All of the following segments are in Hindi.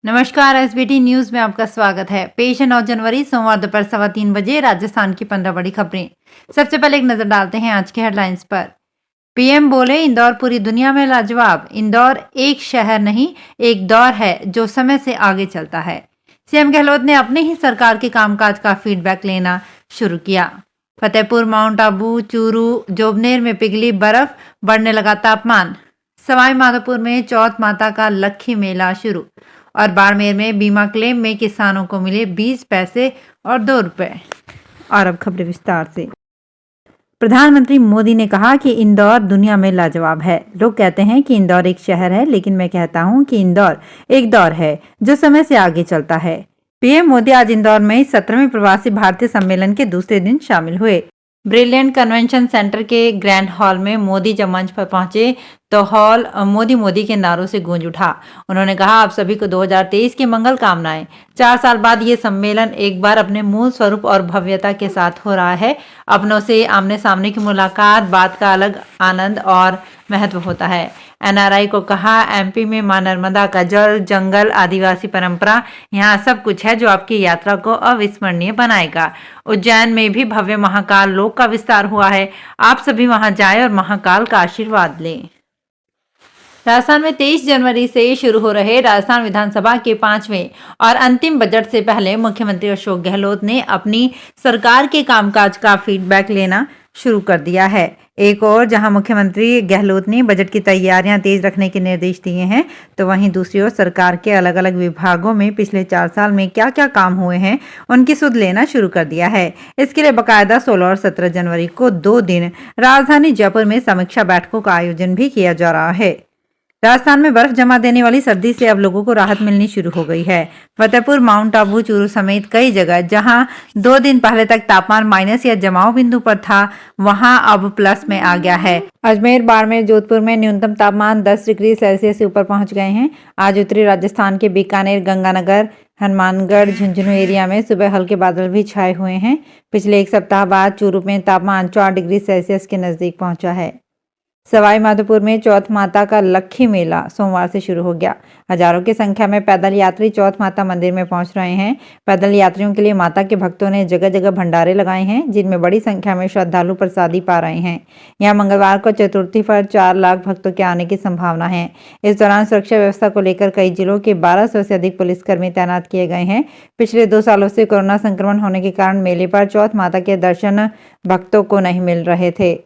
नमस्कार। एसबीटी न्यूज में आपका स्वागत है। पेश है 9 जनवरी सोमवार दोपहर 3:15 बजे राजस्थान की 15 बड़ी खबरें। सबसे पहले एक नजर डालते हैं आज के हेडलाइंस पर। पीएम बोले, इंदौर पूरी दुनिया में लाजवाब। इंदौर एक शहर नहीं, एक दौर है जो समय से आगे चलता है। सीएम गहलोत ने अपने ही सरकार के कामकाज का फीडबैक लेना शुरू किया। फतेहपुर, माउंट आबू, चूरू, जोबनेर में पिघली बर्फ, बढ़ने लगा तापमान। सवाई माधोपुर में चौथ माता का लक्खी मेला शुरू। और बाड़मेर में बीमा क्लेम में किसानों को मिले 20 पैसे और 2 रुपए। और अब खबरें विस्तार से। प्रधानमंत्री मोदी ने कहा कि इंदौर दुनिया में लाजवाब है। लोग कहते हैं कि इंदौर एक शहर है, लेकिन मैं कहता हूं कि इंदौर एक दौर है जो समय से आगे चलता है। पीएम मोदी आज इंदौर में 17वें प्रवासी भारतीय सम्मेलन के दूसरे दिन शामिल हुए। ब्रिलियंट कन्वेंशन सेंटर के ग्रैंड हॉल में मोदी जब मंच पर पहुंचे तो हॉल मोदी मोदी के नारों से गूंज उठा। उन्होंने कहा, आप सभी को 2023 की मंगल कामनाएं। 4 साल बाद ये सम्मेलन एक बार अपने मूल स्वरूप और भव्यता के साथ हो रहा है। अपनों से आमने सामने की मुलाकात, बात का अलग आनंद और महत्व होता है। एनआरआई को कहा, एमपी में मां नर्मदा का जल, जंगल, आदिवासी परंपरा, यहाँ सब कुछ है जो आपकी यात्रा को अविस्मरणीय बनाएगा। उज्जैन में भी भव्य महाकाल लोक का विस्तार हुआ है। आप सभी वहां जाएं और महाकाल का आशीर्वाद लें। राजस्थान में 23 जनवरी से शुरू हो रहे राजस्थान विधानसभा के 5वें और अंतिम बजट से पहले मुख्यमंत्री अशोक गहलोत ने अपनी सरकार के कामकाज का फीडबैक लेना शुरू कर दिया है। एक और जहां मुख्यमंत्री गहलोत ने बजट की तैयारियां तेज रखने के निर्देश दिए हैं, तो वहीं दूसरी ओर सरकार के अलग अलग विभागों में पिछले 4 साल में क्या क्या काम हुए हैं उनकी सुध लेना शुरू कर दिया है। इसके लिए बकायदा 16 और 17 जनवरी को 2 दिन राजधानी जयपुर में समीक्षा बैठकों का आयोजन भी किया जा रहा है। राजस्थान में बर्फ जमा देने वाली सर्दी से अब लोगों को राहत मिलनी शुरू हो गई है। फतेहपुर, माउंट आबू, चूरू समेत कई जगह जहां 2 दिन पहले तक तापमान माइनस या जमाव बिंदु पर था, वहां अब प्लस में आ गया है। अजमेर, बाड़मेर, जोधपुर में न्यूनतम तापमान 10 डिग्री सेल्सियस से ऊपर पहुंच गए हैं। आज उत्तरी राजस्थान के बीकानेर, गंगानगर, हनुमानगढ़, झुंझुनू एरिया में सुबह हल्के बादल भी छाए हुए हैं। पिछले एक सप्ताह बाद चूरू में तापमान 4 डिग्री सेल्सियस के नजदीक पहुंचा है। सवाई माधोपुर में चौथ माता का लक्खी मेला सोमवार से शुरू हो गया। हजारों की संख्या में पैदल यात्री चौथ माता मंदिर में पहुंच रहे हैं। पैदल यात्रियों के लिए माता के भक्तों ने जगह जगह भंडारे लगाए हैं, जिनमें बड़ी संख्या में श्रद्धालु प्रसादी पा रहे हैं। यहां मंगलवार को चतुर्थी पर 4 लाख भक्तों के आने की संभावना है। इस दौरान सुरक्षा व्यवस्था को लेकर कई जिलों के 1200 से अधिक पुलिसकर्मी तैनात किए गए हैं। पिछले 2 सालों से कोरोना संक्रमण होने के कारण मेले पर चौथ माता के दर्शन भक्तों को नहीं मिल रहे थे।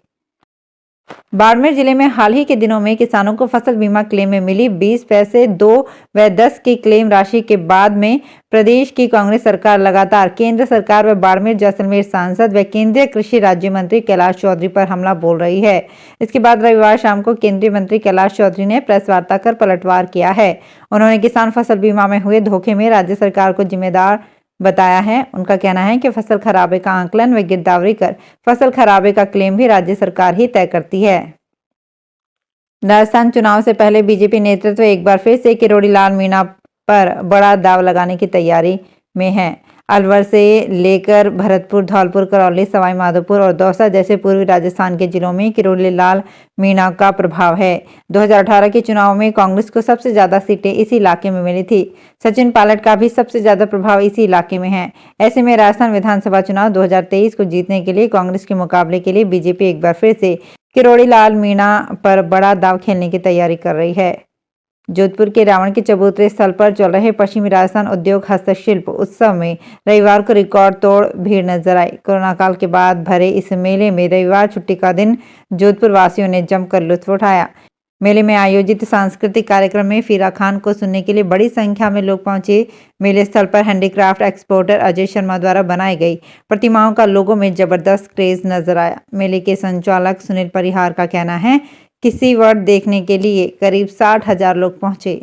बाड़मेर जिले में हाल ही के दिनों में किसानों को फसल बीमा क्लेम में मिली 20 पैसे, 2 व 10 की क्लेम राशि के बाद में प्रदेश की कांग्रेस सरकार लगातार केंद्र सरकार व बाड़मेर जैसलमेर सांसद व केंद्रीय कृषि राज्य मंत्री कैलाश चौधरी पर हमला बोल रही है। इसके बाद रविवार शाम को केंद्रीय मंत्री कैलाश चौधरी ने प्रेस वार्ता कर पलटवार किया है। उन्होंने किसान फसल बीमा में हुए धोखे में राज्य सरकार को जिम्मेदार बताया है। उनका कहना है कि फसल खराबे का आंकलन व गिरदावरी कर फसल खराबे का क्लेम भी राज्य सरकार ही तय करती है। राजस्थान चुनाव से पहले बीजेपी नेतृत्व एक बार फिर से किरोड़ी लाल मीणा पर बड़ा दाव लगाने की तैयारी में है। अलवर से लेकर भरतपुर, धौलपुर, करौली, सवाई माधोपुर और दौसा जैसे पूर्वी राजस्थान के जिलों में किरोड़ी लाल मीणा का प्रभाव है। 2018 के चुनाव में कांग्रेस को सबसे ज्यादा सीटें इसी इलाके में मिली थी। सचिन पायलट का भी सबसे ज्यादा प्रभाव इसी इलाके में है। ऐसे में राजस्थान विधानसभा चुनाव 2023 को जीतने के लिए कांग्रेस के मुकाबले के लिए बीजेपी एक बार फिर से किरोड़ी लाल मीणा पर बड़ा दाव खेलने की तैयारी कर रही है। जोधपुर के रावण के चबूतरे स्थल पर चल रहे पश्चिमी राजस्थान उद्योग हस्तशिल्प उत्सव में रविवार को रिकॉर्ड तोड़ भीड़ नजर आई। कोरोना काल के बाद भरे इस मेले में रविवार छुट्टी का दिन जोधपुर वासियों ने जमकर लुत्फ उठाया। मेले में आयोजित सांस्कृतिक कार्यक्रम में फीरा खान को सुनने के लिए बड़ी संख्या में लोग पहुंचे। मेले स्थल पर हैंडीक्राफ्ट एक्सपोर्टर अजय शर्मा द्वारा बनाई गई प्रतिमाओं का लोगों में जबरदस्त क्रेज नजर आया। मेले के संचालक सुनील परिहार का कहना है कि सी वर्ड देखने के लिए करीब 60,000 लोग पहुंचे।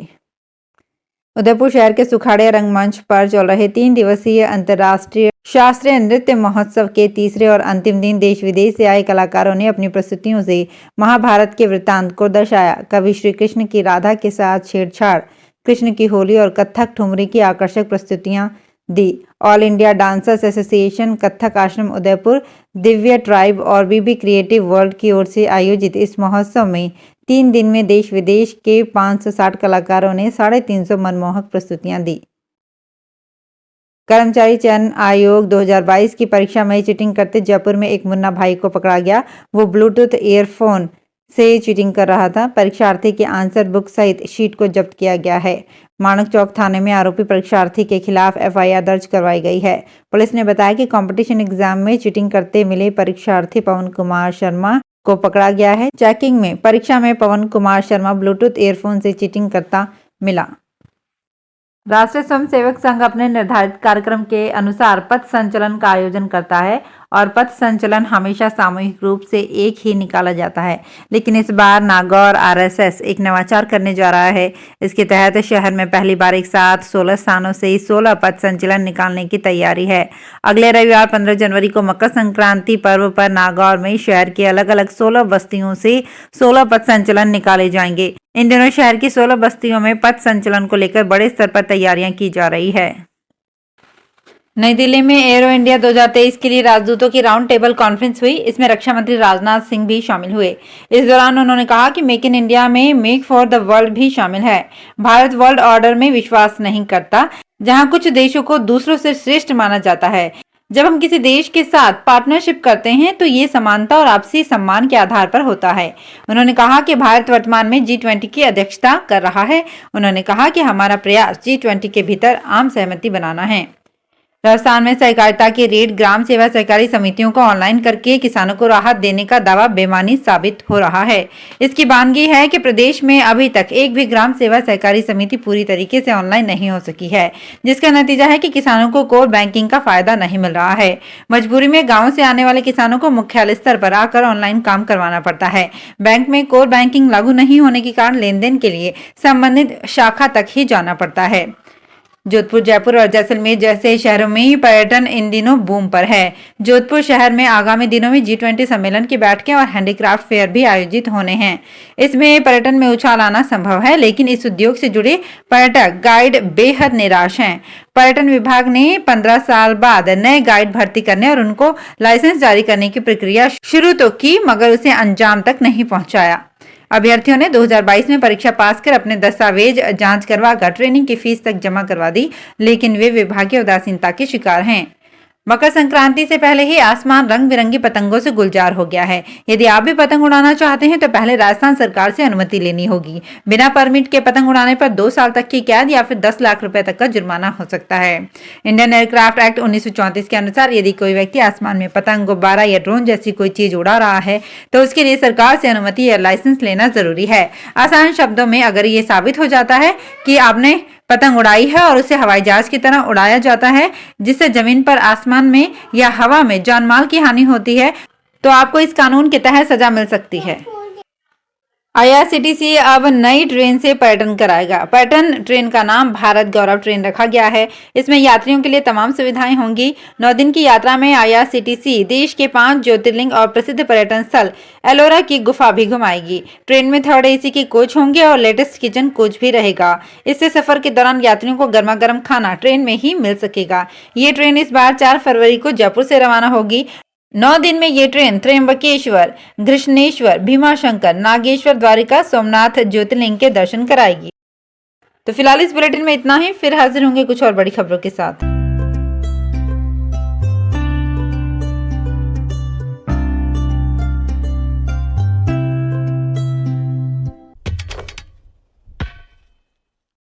उदयपुर शहर के सुखाड़िया रंगमंच पर चल रहे 3 दिवसीय अंतर्राष्ट्रीय शास्त्रीय नृत्य महोत्सव के तीसरे और अंतिम दिन देश विदेश से आए कलाकारों ने अपनी प्रस्तुतियों से महाभारत के वृत्तांत को दर्शाया। कवि श्री कृष्ण की राधा के साथ छेड़छाड़, कृष्ण की होली और कथक ठुमरी की आकर्षक प्रस्तुतियां दी। All India dancers association, Kathak Ashram Udaipur, Divya tribe और बीबी क्रिएटिव वर्ल्ड की ओर से आयोजित इस महोत्सव में 3 दिन में देश विदेश के 560 कलाकारों ने 350 मनमोहक प्रस्तुतियां दी। कर्मचारी चयन आयोग 2022 की परीक्षा में चीटिंग करते जयपुर में एक मुन्ना भाई को पकड़ा गया। वो ब्लूटूथ ईयरफोन से चीटिंग कर रहा था। परीक्षार्थी के आंसर बुक सहित शीट को जब्त किया गया है। माणक चौक थाने में आरोपी परीक्षार्थी के खिलाफ एफआईआर दर्ज करवाई गई है। पुलिस ने बताया कि कंपटीशन एग्जाम में चीटिंग करते मिले परीक्षार्थी पवन कुमार शर्मा को पकड़ा गया है। चेकिंग में परीक्षा में पवन कुमार शर्मा ब्लूटूथ ईयरफोन से चीटिंग करता मिला। राष्ट्रीय स्वयंसेवक संघ अपने निर्धारित कार्यक्रम के अनुसार पथ संचलन का आयोजन करता है और पथ संचलन हमेशा सामूहिक रूप से एक ही निकाला जाता है, लेकिन इस बार नागौर आरएसएस एक नवाचार करने जा रहा है। इसके तहत शहर में पहली बार एक साथ 16 स्थानों से 16 पथ संचलन निकालने की तैयारी है। अगले रविवार 15 जनवरी को मकर संक्रांति पर्व पर नागौर में शहर की अलग अलग 16 बस्तियों से 16 पथ संचलन निकाले जाएंगे। इन दिनों शहर की 16 बस्तियों में पथ संचलन को लेकर बड़े स्तर पर तैयारियां की जा रही है। नई दिल्ली में एरो इंडिया 2023 के लिए राजदूतों की राउंड टेबल कॉन्फ्रेंस हुई। इसमें रक्षा मंत्री राजनाथ सिंह भी शामिल हुए। इस दौरान उन्होंने कहा कि मेक इन इंडिया में मेक फॉर द वर्ल्ड भी शामिल है। भारत वर्ल्ड ऑर्डर में विश्वास नहीं करता, जहां कुछ देशों को दूसरों से श्रेष्ठ माना जाता है। जब हम किसी देश के साथ पार्टनरशिप करते हैं तो ये समानता और आपसी सम्मान के आधार पर होता है। उन्होंने कहा कि भारत वर्तमान में G20 की अध्यक्षता कर रहा है। उन्होंने कहा कि हमारा प्रयास G20 के भीतर आम सहमति बनाना है। राजस्थान में सहकारिता की रेट ग्राम सेवा सहकारी समितियों को ऑनलाइन करके किसानों को राहत देने का दावा बेमानी साबित हो रहा है। इसकी बानगी है कि प्रदेश में अभी तक एक भी ग्राम सेवा सहकारी समिति पूरी तरीके से ऑनलाइन नहीं हो सकी है, जिसका नतीजा है कि किसानों को कोर बैंकिंग का फायदा नहीं मिल रहा है। मजबूरी में गाँव से आने वाले किसानों को मुख्यालय स्तर पर आकर ऑनलाइन काम करवाना पड़ता है। बैंक में कोर बैंकिंग लागू नहीं होने के कारण लेन देन के लिए संबंधित शाखा तक ही जाना पड़ता है। जोधपुर, जयपुर और जैसलमेर जैसे शहरों में पर्यटन इन दिनों बूम पर है। जोधपुर शहर में आगामी दिनों में G20 सम्मेलन की बैठकें और हैंडीक्राफ्ट फेयर भी आयोजित होने हैं। इसमें पर्यटन में उछाल आना संभव है, लेकिन इस उद्योग से जुड़े पर्यटक गाइड बेहद निराश हैं। पर्यटन विभाग ने 15 साल बाद नए गाइड भर्ती करने और उनको लाइसेंस जारी करने की प्रक्रिया शुरू तो की, मगर उसे अंजाम तक नहीं पहुंचाया। अभ्यर्थियों ने 2022 में परीक्षा पास कर अपने दस्तावेज जांच करवाकर ट्रेनिंग की फीस तक जमा करवा दी, लेकिन वे विभागीय उदासीनता के शिकार हैं। मकर संक्रांति से पहले ही आसमान रंग बिरंगी पतंगों से गुलजार हो गया है। यदि आप भी पतंग उड़ाना चाहते हैं तो पहले राजस्थान सरकार से अनुमति लेनी होगी। बिना परमिट के पतंग उड़ाने पर 2 साल तक की कैद या फिर 10 लाख रुपए तक का जुर्माना हो सकता है। इंडियन एयरक्राफ्ट एक्ट 1934 के अनुसार यदि कोई व्यक्ति आसमान में पतंग, गुब्बारा या ड्रोन जैसी कोई चीज उड़ा रहा है तो उसके लिए सरकार से अनुमति या लाइसेंस लेना जरूरी है। आसान शब्दों में अगर ये साबित हो जाता है कि आपने पतंग उड़ाई है और उसे हवाई जहाज की तरह उड़ाया जाता है, जिससे जमीन पर, आसमान में या हवा में जानमाल की हानि होती है, तो आपको इस कानून के तहत सजा मिल सकती है। IRCTC अब नई ट्रेन से पर्यटन कराएगा। पर्यटन ट्रेन का नाम भारत गौरव ट्रेन रखा गया है। इसमें यात्रियों के लिए तमाम सुविधाएं होंगी। 9 दिन की यात्रा में IRCTC देश के 5 ज्योतिर्लिंग और प्रसिद्ध पर्यटन स्थल एलोरा की गुफा भी घुमाएगी। ट्रेन में 3rd AC के कोच होंगे और लेटेस्ट किचन कोच भी रहेगा। इससे सफर के दौरान यात्रियों को गर्मा गर्म खाना ट्रेन में ही मिल सकेगा। ये ट्रेन इस बार 4 फरवरी को जयपुर से रवाना होगी। 9 दिन में ये ट्रेन त्र्यंबकेश्वर, घृष्णेश्वर, भीमाशंकर, नागेश्वर, द्वारिका, सोमनाथ ज्योतिर्लिंग के दर्शन कराएगी। तो फिलहाल इस बुलेटिन में इतना ही। फिर हाजिर होंगे कुछ और बड़ी खबरों के साथ।